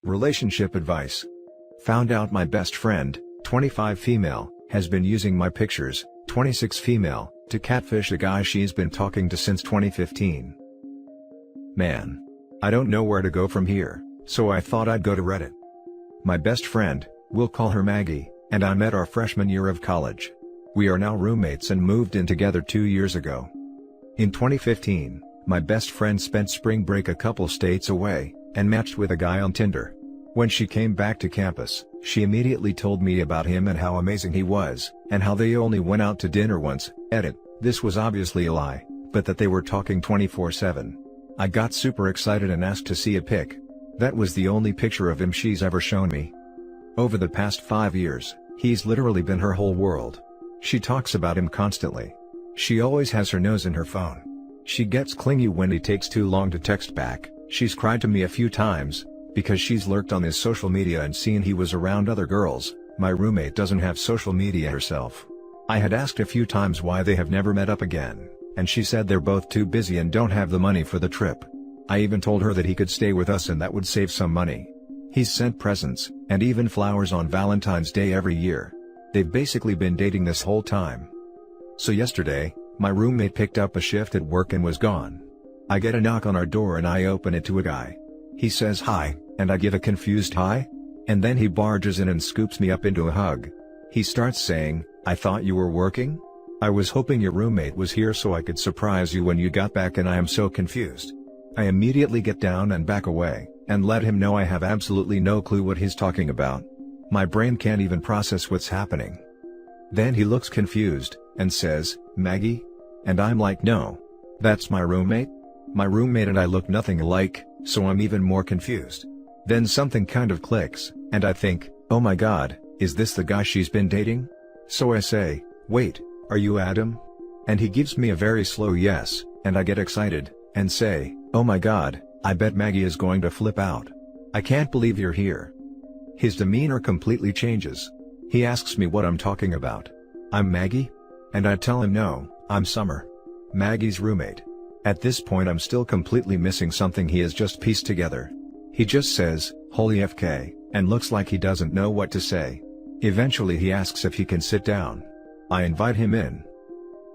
Relationship advice. Found out my best friend, 25 female, has been using my pictures, 26 female, to catfish a guy she's been talking to since 2015. Man. I don't know where to go from here, so I thought I'd go to Reddit. My best friend, we'll call her Maggie, and I met our freshman year of college. We are now roommates and moved in together 2 years ago. In 2015, my best friend spent spring break a couple states away, and matched with a guy on Tinder. When she came back to campus, she immediately told me about him and how amazing he was, and how they only went out to dinner once. This was obviously a lie, but that they were talking 24/7. I got super excited and asked to see a pic. That was the only picture of him she's ever shown me. Over the past 5 years, he's literally been her whole world. She talks about him constantly. She always has her nose in her phone. She gets clingy when he takes too long to text back. She's cried to me a few times, because she's lurked on his social media and seen he was around other girls. My roommate doesn't have social media herself. I had asked a few times why they have never met up again, and she said they're both too busy and don't have the money for the trip. I even told her that he could stay with us and that would save some money. He's sent presents, and even flowers on Valentine's Day every year. They've basically been dating this whole time. So yesterday, my roommate picked up a shift at work and was gone. I get a knock on our door and I open it to a guy. He says hi, and I give a confused hi? And then he barges in and scoops me up into a hug. He starts saying, "I thought you were working? I was hoping your roommate was here so I could surprise you when you got back, and I am so confused." I immediately get down and back away, and let him know I have absolutely no clue what he's talking about. My brain can't even process what's happening. Then he looks confused, and says, "Maggie?" And I'm like, "No. That's my roommate?" My roommate and I look nothing alike, so I'm even more confused. Then something kind of clicks, and I think, oh my god, is this the guy she's been dating? So I say, "Wait, are you Adam?" And he gives me a very slow yes, and I get excited, and say, "Oh my god, I bet Maggie is going to flip out. I can't believe you're here." His demeanor completely changes. He asks me what I'm talking about. I'm Maggie? And I tell him no, I'm Summer, Maggie's roommate. At this point I'm still completely missing something he has just pieced together. He just says, "Holy FK," and looks like he doesn't know what to say. Eventually he asks if he can sit down. I invite him in.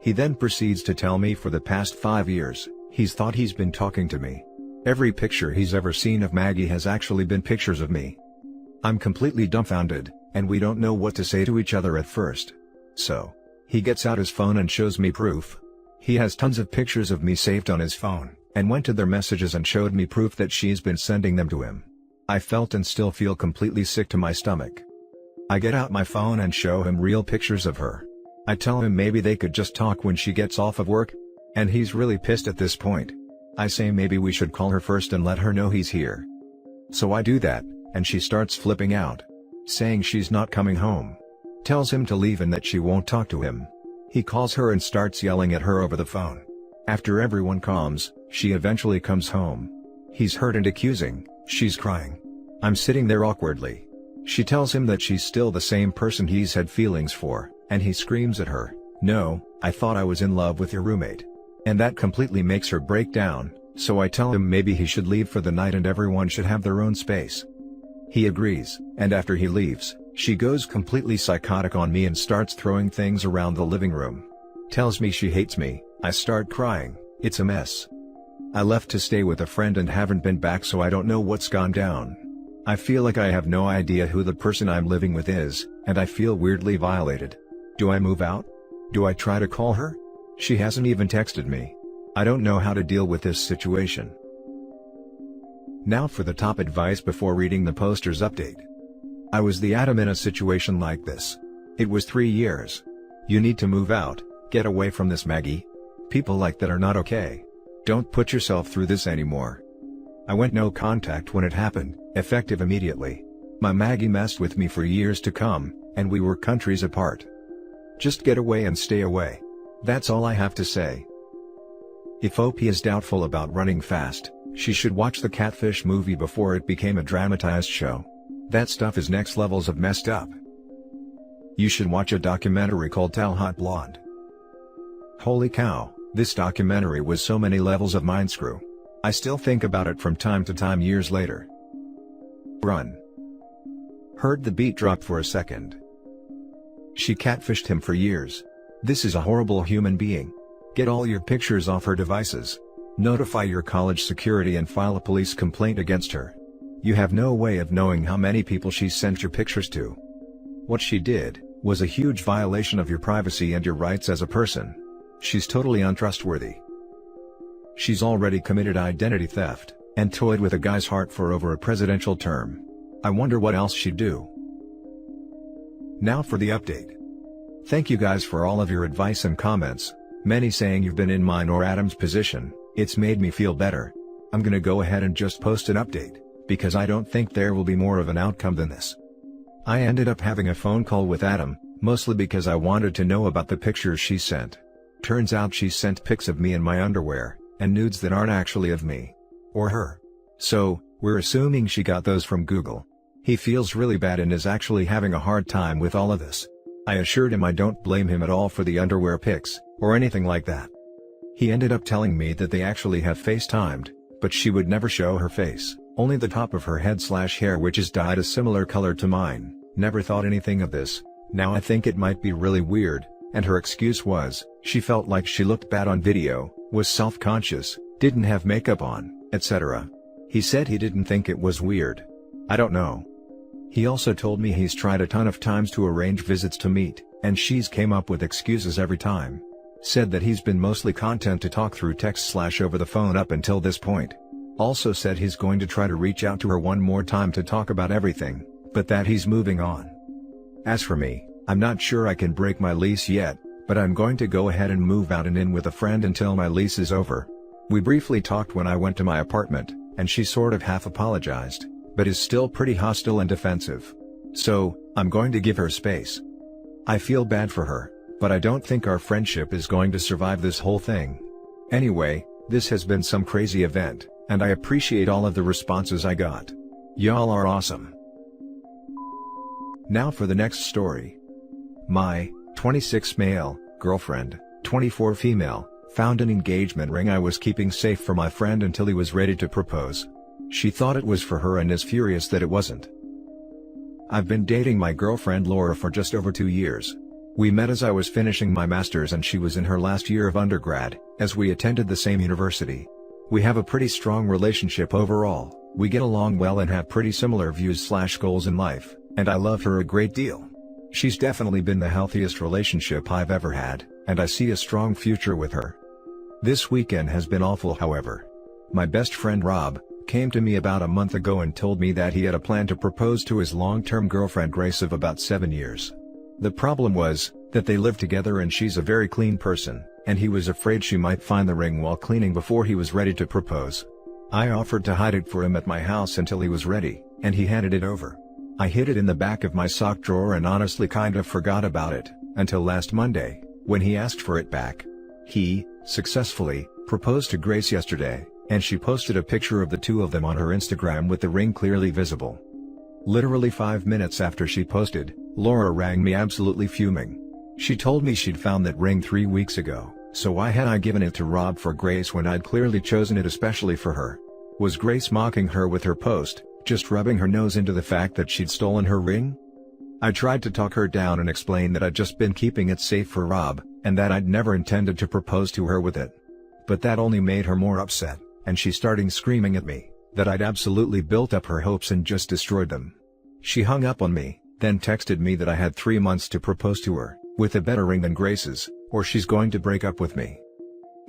He then proceeds to tell me for the past 5 years, he's thought he's been talking to me. Every picture he's ever seen of Maggie has actually been pictures of me. I'm completely dumbfounded, and we don't know what to say to each other at first. So, he gets out his phone and shows me proof. He has tons of pictures of me saved on his phone, and went to their messages and showed me proof that she's been sending them to him. I felt and still feel completely sick to my stomach. I get out my phone and show him real pictures of her. I tell him maybe they could just talk when she gets off of work. And he's really pissed at this point. I say maybe we should call her first and let her know he's here. So I do that, and she starts flipping out, saying she's not coming home. Tells him to leave and that she won't talk to him. He calls her and starts yelling at her over the phone. After everyone calms, she eventually comes home. He's hurt and accusing, she's crying. I'm sitting there awkwardly. She tells him that she's still the same person he's had feelings for, and he screams at her, "No, I thought I was in love with your roommate." And that completely makes her break down, so I tell him maybe he should leave for the night and everyone should have their own space. He agrees, and after he leaves, she goes completely psychotic on me and starts throwing things around the living room. Tells me she hates me. I start crying. It's a mess. I left to stay with a friend and haven't been back, so I don't know what's gone down. I feel like I have no idea who the person I'm living with is, and I feel weirdly violated. Do I move out? Do I try to call her? She hasn't even texted me. I don't know how to deal with this situation. Now for the top advice before reading the poster's update. I was the Adam in a situation like this. It was 3 years. You need to move out, get away from this, Maggie. People like that are not okay. Don't put yourself through this anymore. I went no contact when it happened, effective immediately. My Maggie messed with me for years to come, and we were countries apart. Just get away and stay away. That's all I have to say. If OP is doubtful about running fast, she should watch the Catfish movie before it became a dramatized show. That stuff is next levels of messed up. You should watch a documentary called Tall Hot Blonde. Holy cow, this documentary was so many levels of mind screw. I still think about it from time to time years later. Run. Heard the beat drop for a second. She catfished him for years. This is a horrible human being. Get all your pictures off her devices. Notify your college security and file a police complaint against her. You have no way of knowing how many people she sent your pictures to. What she did was a huge violation of your privacy and your rights as a person. She's totally untrustworthy. She's already committed identity theft and toyed with a guy's heart for over a presidential term. I wonder what else she'd do. Now for the update. Thank you guys for all of your advice and comments, many saying you've been in mine or Adam's position. It's made me feel better. I'm gonna go ahead and just post an update, because I don't think there will be more of an outcome than this. I ended up having a phone call with Adam, mostly because I wanted to know about the pictures she sent. Turns out she sent pics of me in my underwear, and nudes that aren't actually of me. Or her. So, we're assuming she got those from Google. He feels really bad and is actually having a hard time with all of this. I assured him I don't blame him at all for the underwear pics, or anything like that. He ended up telling me that they actually have FaceTimed, but she would never show her face, only the top of her head/hair, which is dyed a similar color to mine. Never thought anything of this. Now I think it might be really weird, and her excuse was, she felt like she looked bad on video, was self-conscious, didn't have makeup on, etc. He said he didn't think it was weird. I don't know. He also told me he's tried a ton of times to arrange visits to meet, and she's came up with excuses every time. Said that he's been mostly content to talk through text/over the phone up until this point. Also said he's going to try to reach out to her one more time to talk about everything, but that he's moving on. As for me, I'm not sure I can break my lease yet, but I'm going to go ahead and move out and in with a friend until my lease is over. We briefly talked when I went to my apartment, and she sort of half apologized, but is still pretty hostile and defensive. So, I'm going to give her space. I feel bad for her, but I don't think our friendship is going to survive this whole thing. Anyway, this has been some crazy event, and I appreciate all of the responses I got. Y'all are awesome. Now for the next story. My 26 male girlfriend, 24 female, found an engagement ring I was keeping safe for my friend until he was ready to propose. She thought it was for her and is furious that it wasn't. I've been dating my girlfriend Laura for just over 2 years. We met as I was finishing my master's and she was in her last year of undergrad, as we attended the same university. We have a pretty strong relationship overall, we get along well and have pretty similar views/goals in life, and I love her a great deal. She's definitely been the healthiest relationship I've ever had, and I see a strong future with her. This weekend has been awful however. My best friend Rob came to me about a month ago and told me that he had a plan to propose to his long-term girlfriend Grace of about 7 years. The problem was that they live together and she's a very clean person, and he was afraid she might find the ring while cleaning before he was ready to propose. I offered to hide it for him at my house until he was ready, and he handed it over. I hid it in the back of my sock drawer and honestly kind of forgot about it, until last Monday, when he asked for it back. He successfully proposed to Grace yesterday, and she posted a picture of the two of them on her Instagram with the ring clearly visible. Literally 5 minutes after she posted, Laura rang me absolutely fuming. She told me she'd found that ring 3 weeks ago, so why had I given it to Rob for Grace when I'd clearly chosen it especially for her? Was Grace mocking her with her post, just rubbing her nose into the fact that she'd stolen her ring? I tried to talk her down and explain that I'd just been keeping it safe for Rob, and that I'd never intended to propose to her with it. But that only made her more upset, and she started screaming at me that I'd absolutely built up her hopes and just destroyed them. She hung up on me, then texted me that I had 3 months to propose to her, with a better ring than Grace's, or she's going to break up with me.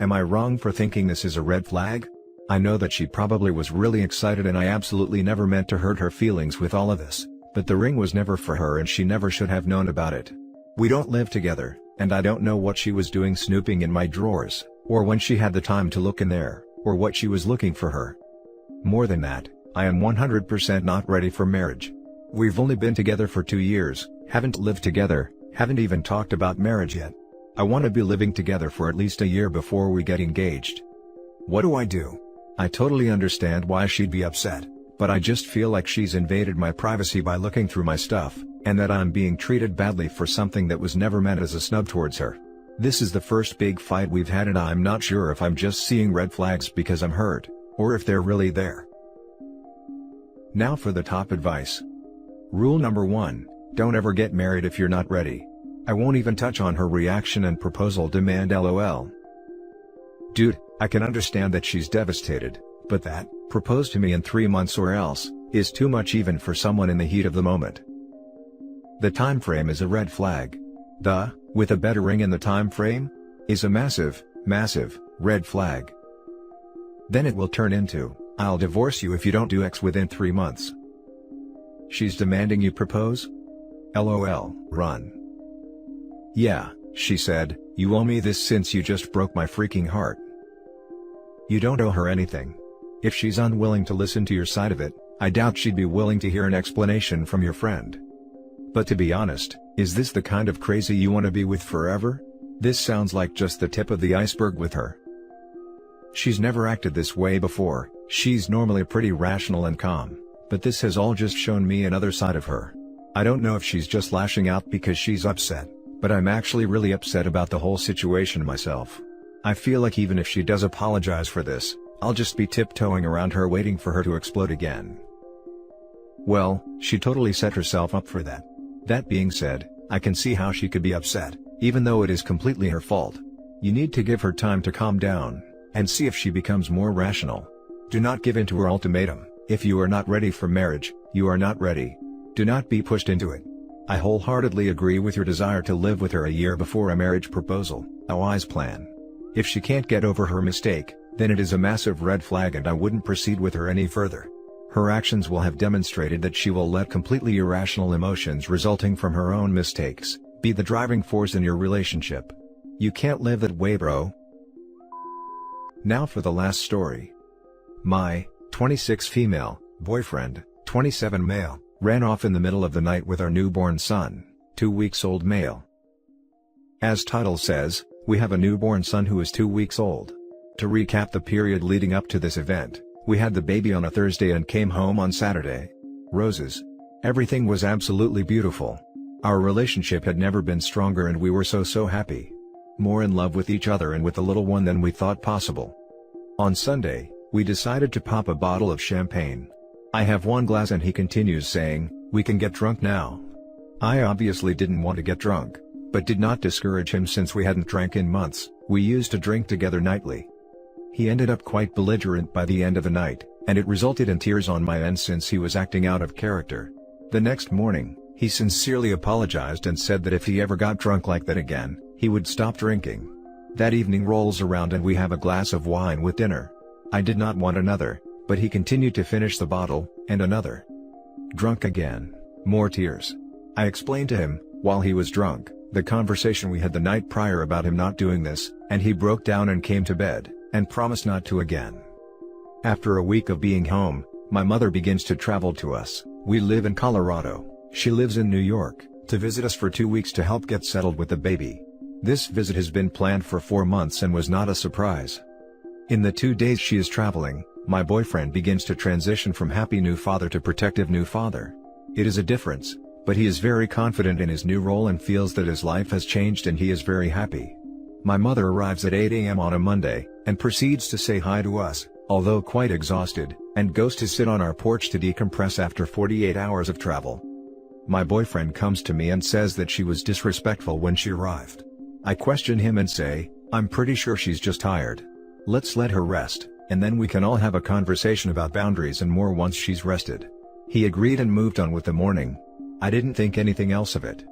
Am I wrong for thinking this is a red flag? I know that she probably was really excited and I absolutely never meant to hurt her feelings with all of this, but the ring was never for her and she never should have known about it. We don't live together, and I don't know what she was doing snooping in my drawers, or when she had the time to look in there, or what she was looking for her. More than that, I am 100% not ready for marriage. We've only been together for 2 years, haven't lived together, haven't even talked about marriage yet. I want to be living together for at least a year before we get engaged. What do I do? I totally understand why she'd be upset, but I just feel like she's invaded my privacy by looking through my stuff, and that I'm being treated badly for something that was never meant as a snub towards her. This is the first big fight we've had and I'm not sure if I'm just seeing red flags because I'm hurt, or if they're really there. Now for the top advice. Rule number 1, don't ever get married if you're not ready. I won't even touch on her reaction and proposal demand LOL. Dude, I can understand that she's devastated, but that, propose to me in 3 months or else, is too much even for someone in the heat of the moment. The time frame is a red flag. The, with a better ring in the time frame, is a massive, massive, red flag. Then it will turn into, I'll divorce you if you don't do X within 3 months. She's demanding you propose? LOL, run. Yeah, she said, you owe me this since you just broke my freaking heart. You don't owe her anything. If she's unwilling to listen to your side of it, I doubt she'd be willing to hear an explanation from your friend. But to be honest, is this the kind of crazy you want to be with forever? This sounds like just the tip of the iceberg with her. She's never acted this way before, she's normally pretty rational and calm, but this has all just shown me another side of her. I don't know if she's just lashing out because she's upset, but I'm actually really upset about the whole situation myself. I feel like even if she does apologize for this, I'll just be tiptoeing around her waiting for her to explode again. Well, she totally set herself up for that. That being said, I can see how she could be upset, even though it is completely her fault. You need to give her time to calm down, and see if she becomes more rational. Do not give in to her ultimatum. If you are not ready for marriage, you are not ready. Do not be pushed into it. I wholeheartedly agree with your desire to live with her a year before a marriage proposal, a wise plan. If she can't get over her mistake, then it is a massive red flag and I wouldn't proceed with her any further. Her actions will have demonstrated that she will let completely irrational emotions resulting from her own mistakes be the driving force in your relationship. You can't live that way, bro. Now for the last story. My 26 female boyfriend, 27 male, ran off in the middle of the night with our newborn son, 2 weeks old male. As title says, we have a newborn son who is 2 weeks old. To recap the period leading up to this event, we had the baby on a Thursday and came home on Saturday. Roses. Everything was absolutely beautiful. Our relationship had never been stronger and we were so happy. More in love with each other and with the little one than we thought possible. On Sunday, we decided to pop a bottle of champagne. I have one glass and he continues saying, we can get drunk now. I obviously didn't want to get drunk, but did not discourage him since we hadn't drank in months. We used to drink together nightly. He ended up quite belligerent by the end of the night, and it resulted in tears on my end since he was acting out of character. The next morning, he sincerely apologized and said that if he ever got drunk like that again, he would stop drinking. That evening rolls around and we have a glass of wine with dinner. I did not want another, but he continued to finish the bottle, and another. Drunk again. More tears. I explained to him, while he was drunk, the conversation we had the night prior about him not doing this, and he broke down and came to bed, and promised not to again. After a week of being home, my mother begins to travel to us. We live in Colorado, she lives in New York, to visit us for 2 weeks to help get settled with the baby. This visit has been planned for 4 months and was not a surprise. In the 2 days she is traveling, my boyfriend begins to transition from happy new father to protective new father. It is a difference, but he is very confident in his new role and feels that his life has changed and he is very happy. My mother arrives at 8 a.m. on a Monday, and proceeds to say hi to us, although quite exhausted, and goes to sit on our porch to decompress after 48 hours of travel. My boyfriend comes to me and says that she was disrespectful when she arrived. I question him and say, I'm pretty sure she's just tired. Let's let her rest, and then we can all have a conversation about boundaries and more once she's rested. He agreed and moved on with the morning. I didn't think anything else of it.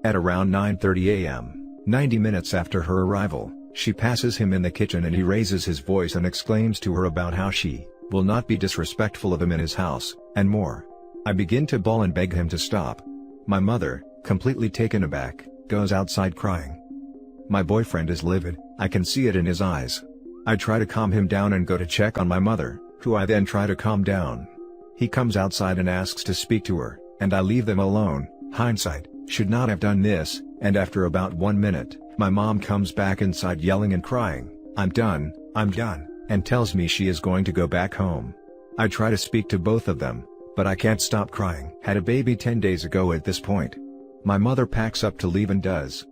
At around 9:30 a.m., 90 minutes after her arrival, she passes him in the kitchen and he raises his voice and exclaims to her about how she will not be disrespectful of him in his house, and more. I begin to bawl and beg him to stop. My mother, completely taken aback, goes outside crying. My boyfriend is livid, I can see it in his eyes. I try to calm him down and go to check on my mother, who I then try to calm down. He comes outside and asks to speak to her, and I leave them alone. Hindsight, should not have done this, and after about 1 minute, my mom comes back inside yelling and crying, I'm done, and tells me she is going to go back home. I try to speak to both of them, but I can't stop crying. Had a baby 10 days ago at this point. My mother packs up to leave and does.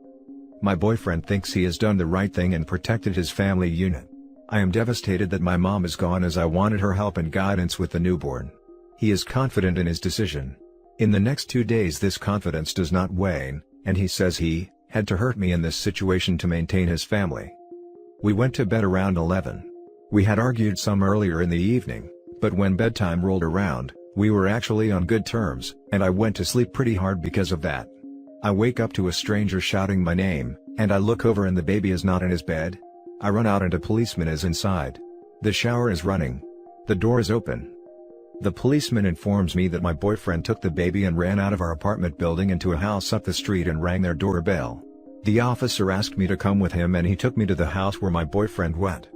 My boyfriend thinks he has done the right thing and protected his family unit. I am devastated that my mom is gone as I wanted her help and guidance with the newborn. He is confident in his decision. In the next 2 days this confidence does not wane, and he says he had to hurt me in this situation to maintain his family. We went to bed around 11. We had argued some earlier in the evening, but when bedtime rolled around, we were actually on good terms, and I went to sleep pretty hard because of that. I wake up to a stranger shouting my name, and I look over and the baby is not in his bed. I run out and a policeman is inside. The shower is running. The door is open. The policeman informs me that my boyfriend took the baby and ran out of our apartment building into a house up the street and rang their doorbell. The officer asked me to come with him and he took me to the house where my boyfriend went.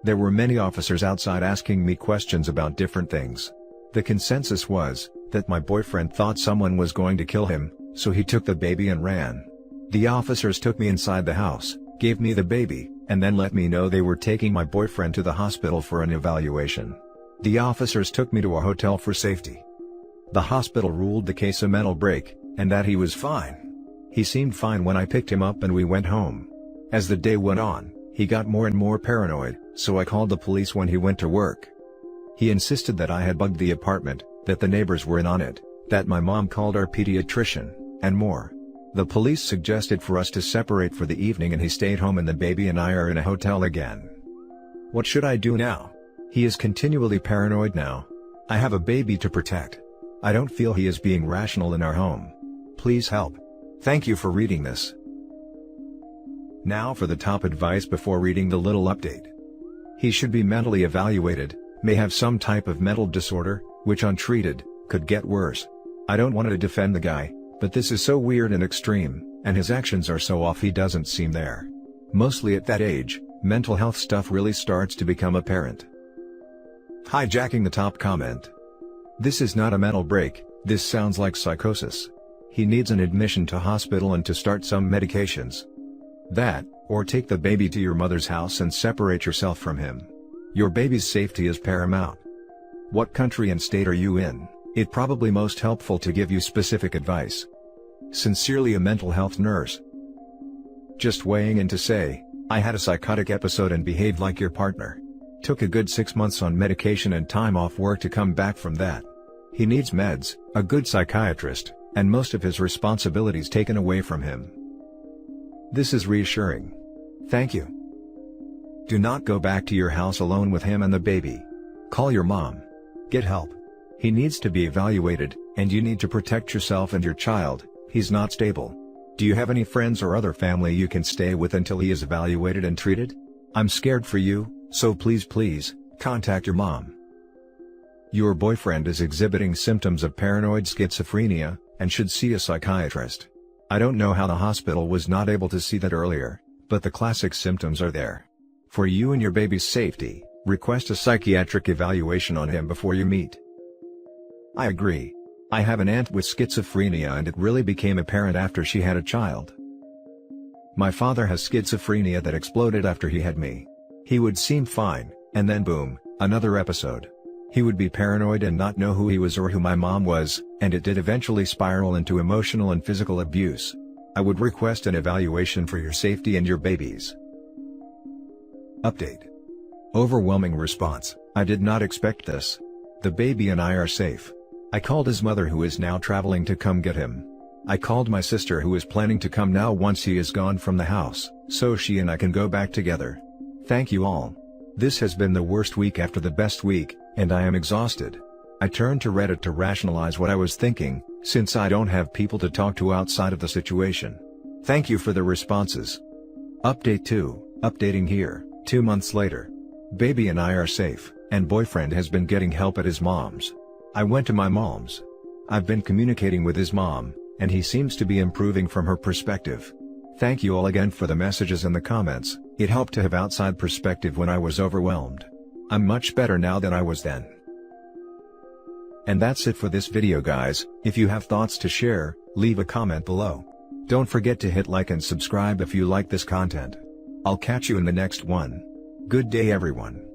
There were many officers outside asking me questions about different things. The consensus was that my boyfriend thought someone was going to kill him, so he took the baby and ran. The officers took me inside the house, gave me the baby, and then let me know they were taking my boyfriend to the hospital for an evaluation. The officers took me to a hotel for safety. The hospital ruled the case a mental break, and that he was fine. He seemed fine when I picked him up and we went home. As the day went on, he got more and more paranoid, so I called the police when he went to work. He insisted that I had bugged the apartment, that the neighbors were in on it, that my mom called our pediatrician, and more. The police suggested for us to separate for the evening and he stayed home and the baby and I are in a hotel again. What should I do now? He is continually paranoid now. I have a baby to protect. I don't feel he is being rational in our home. Please help. Thank you for reading this. Now for the top advice before reading the little update. He should be mentally evaluated, may have some type of mental disorder, which untreated, could get worse. I don't want to defend the guy, but this is so weird and extreme, and his actions are so off he doesn't seem there. Mostly at that age, mental health stuff really starts to become apparent. Hijacking the top comment. This is not a mental break, this sounds like psychosis. He needs an admission to hospital and to start some medications. That, or take the baby to your mother's house and separate yourself from him. Your baby's safety is paramount. What country and state are you in? It probably most helpful to give you specific advice. Sincerely, a mental health nurse. Just weighing in to say, I had a psychotic episode and behaved like your partner. Took a good 6 months on medication and time off work to come back from that. He needs meds, a good psychiatrist, and most of his responsibilities taken away from him. This is reassuring. Thank you. Do not go back to your house alone with him and the baby. Call your mom. Get help. He needs to be evaluated, and you need to protect yourself and your child. He's not stable. Do you have any friends or other family you can stay with until he is evaluated and treated? I'm scared for you, so please contact your mom. Your boyfriend is exhibiting symptoms of paranoid schizophrenia, and should see a psychiatrist. I don't know how the hospital was not able to see that earlier, but the classic symptoms are there. For you and your baby's safety, request a psychiatric evaluation on him before you meet. I agree. I have an aunt with schizophrenia and it really became apparent after she had a child. My father has schizophrenia that exploded after he had me. He would seem fine, and then boom, another episode. He would be paranoid and not know who he was or who my mom was, and it did eventually spiral into emotional and physical abuse. I would request an evaluation for your safety and your baby's. Update. Overwhelming response. I did not expect this. The baby and I are safe. I called his mother who is now traveling to come get him. I called my sister who is planning to come now once he is gone from the house, so she and I can go back together. Thank you all. This has been the worst week after the best week, and I am exhausted. I turned to Reddit to rationalize what I was thinking, since I don't have people to talk to outside of the situation. Thank you for the responses. Update 2, updating here, 2 months later. Baby and I are safe, and boyfriend has been getting help at his mom's. I went to my mom's. I've been communicating with his mom, and he seems to be improving from her perspective. Thank you all again for the messages and the comments, it helped to have outside perspective when I was overwhelmed. I'm much better now than I was then. And that's it for this video guys. If you have thoughts to share, leave a comment below. Don't forget to hit like and subscribe if you like this content. I'll catch you in the next one. Good day everyone.